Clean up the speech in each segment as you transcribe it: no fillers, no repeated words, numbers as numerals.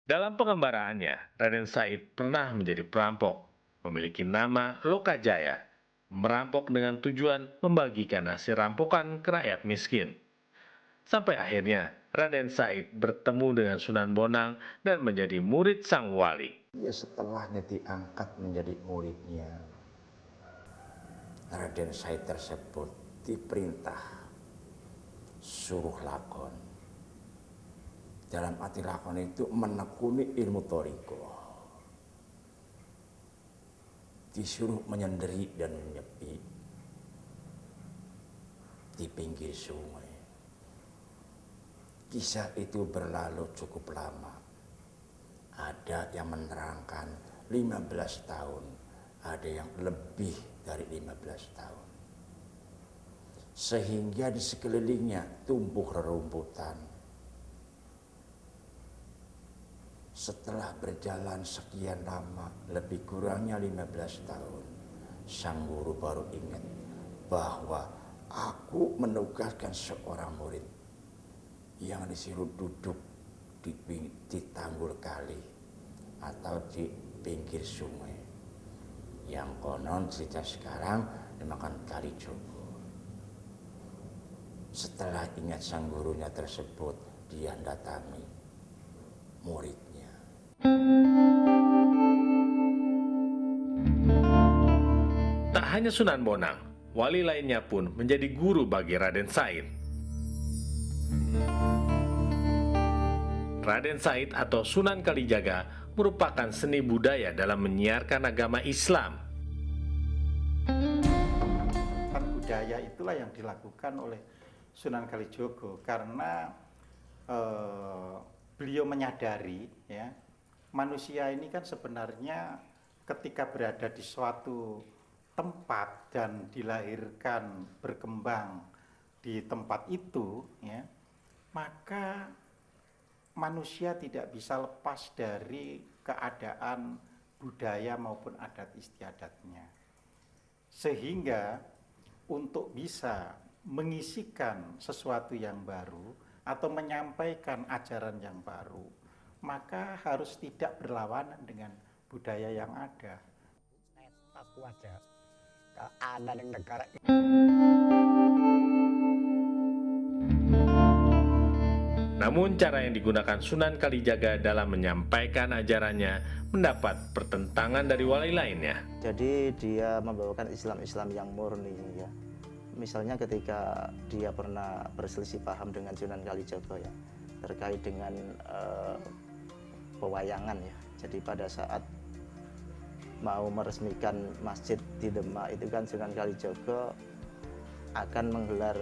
Dalam pengembaraannya, Raden Said pernah menjadi perampok, memiliki nama Lokajaya, merampok dengan tujuan membagikan hasil rampokan ke rakyat miskin. Sampai akhirnya, Raden Said bertemu dengan Sunan Bonang dan menjadi murid sang wali. Ya setelahnya diangkat menjadi muridnya, Raden Said tersebut diperintah suruh lakon. Dalam arti lakon itu menekuni ilmu toriko. Disuruh menyendiri dan menyepi di pinggir sungai. Kisah itu berlalu cukup lama. Ada yang menerangkan 15 tahun, ada yang lebih dari 15 tahun. Sehingga di sekelilingnya tumbuh rerumputan. Setelah berjalan sekian lama, lebih kurangnya 15 tahun, sang guru baru ingat bahwa aku menugaskan seorang murid yang disuruh duduk di tanggul kali atau di pinggir sungai, yang konon cerita sekarang dimakan kali Jogo. Setelah ingat sang gurunya tersebut, dia datangi muridnya. Tak hanya Sunan Bonang, wali lainnya pun menjadi guru bagi Raden Said. Raden Said atau Sunan Kalijaga merupakan seni budaya dalam menyiarkan agama Islam. Budaya itulah yang dilakukan oleh Sunan Kalijogo karena beliau menyadari ya, manusia ini kan sebenarnya ketika berada di suatu tempat dan dilahirkan berkembang di tempat itu ya, maka manusia tidak bisa lepas dari keadaan budaya maupun adat istiadatnya. Sehingga untuk bisa mengisikan sesuatu yang baru atau menyampaikan ajaran yang baru, maka harus tidak berlawanan dengan budaya yang ada. Aku aja ada di negara. Namun cara yang digunakan Sunan Kalijaga dalam menyampaikan ajarannya mendapat pertentangan dari wali lainnya. Jadi dia membawakan Islam yang murni ya. Misalnya ketika dia pernah berselisih paham dengan Sunan Kalijaga ya, terkait dengan pewayangan ya. Jadi pada saat mau meresmikan masjid di Demak itu kan Sunan Kalijaga akan menggelar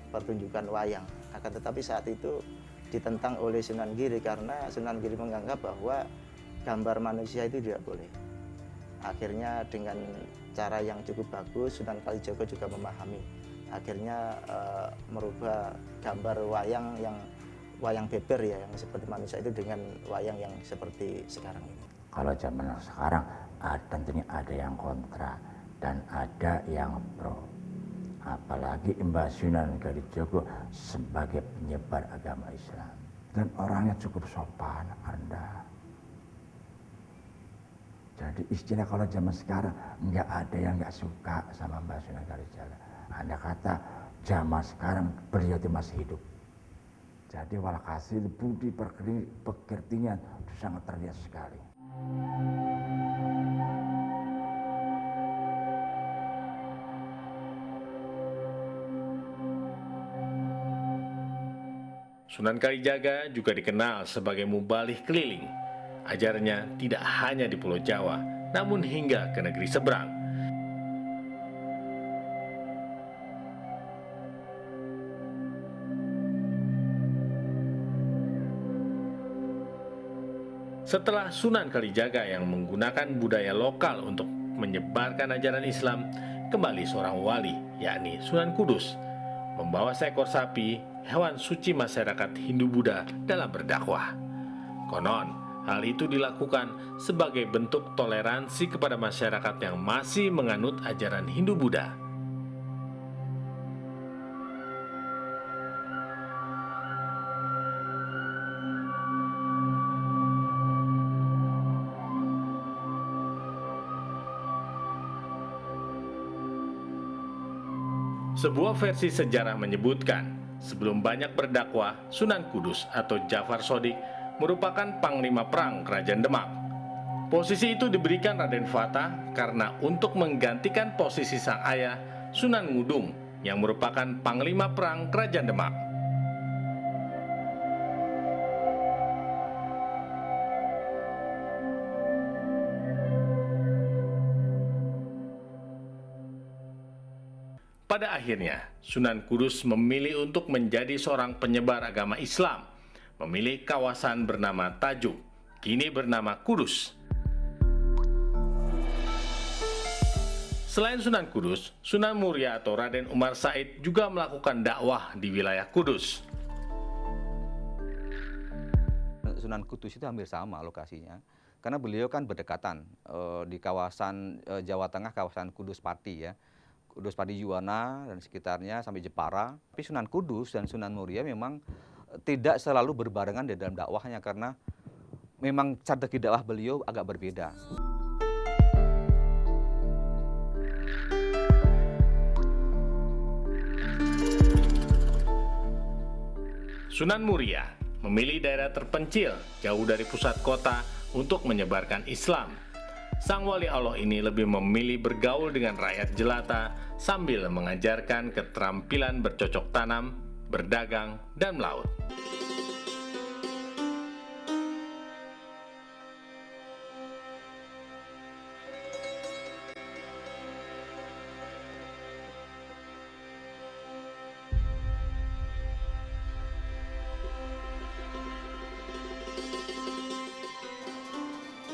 pertunjukan wayang. Akan tetapi saat itu ditentang oleh Sunan Giri karena Sunan Giri menganggap bahwa gambar manusia itu tidak boleh. Akhirnya dengan cara yang cukup bagus Sunan Kalijaga juga memahami. Akhirnya merubah gambar wayang yang wayang beber ya, yang seperti manusia itu dengan wayang yang seperti sekarang ini. Kalau zaman sekarang tentunya ada yang kontra dan ada yang pro. Apalagi Mbah Sunan Kalijogo sebagai penyebar agama Islam dan orangnya cukup sopan, rendah. Jadi istilah kalau zaman sekarang nggak ada yang nggak suka sama Mbah Sunan Kalijaga. Anda kata zaman sekarang beliau itu masih hidup. Jadi walhasil budi pekertinya itu sangat terlihat sekali. Sunan Kalijaga juga dikenal sebagai mubalih keliling. Ajarannya tidak hanya di Pulau Jawa, namun hingga ke negeri seberang. Setelah Sunan Kalijaga yang menggunakan budaya lokal untuk menyebarkan ajaran Islam, kembali seorang wali, yakni Sunan Kudus, membawa seekor sapi, hewan suci masyarakat Hindu-Buddha dalam berdakwah. Konon, hal itu dilakukan sebagai bentuk toleransi kepada masyarakat yang masih menganut ajaran Hindu-Buddha. Sebuah versi sejarah menyebutkan, sebelum banyak berdakwah, Sunan Kudus atau Jafar Shodiq merupakan panglima perang Kerajaan Demak. Posisi itu diberikan Raden Fatah karena untuk menggantikan posisi sang ayah, Sunan Ngudung, yang merupakan panglima perang Kerajaan Demak. Pada akhirnya, Sunan Kudus memilih untuk menjadi seorang penyebar agama Islam, memilih kawasan bernama Tajuk, kini bernama Kudus. Selain Sunan Kudus, Sunan Muria atau Raden Umar Said juga melakukan dakwah di wilayah Kudus. Sunan Kudus itu hampir sama lokasinya, karena beliau kan berdekatan di kawasan Jawa Tengah, kawasan Kudus Pati ya. Kudus Pati Juwana dan sekitarnya sampai Jepara. Tapi Sunan Kudus dan Sunan Muria memang tidak selalu berbarengan di dalam dakwahnya karena memang strategi dakwah beliau agak berbeda. Sunan Muria memilih daerah terpencil jauh dari pusat kota untuk menyebarkan Islam. Sang wali Allah ini lebih memilih bergaul dengan rakyat jelata sambil mengajarkan keterampilan bercocok tanam, berdagang, dan melaut.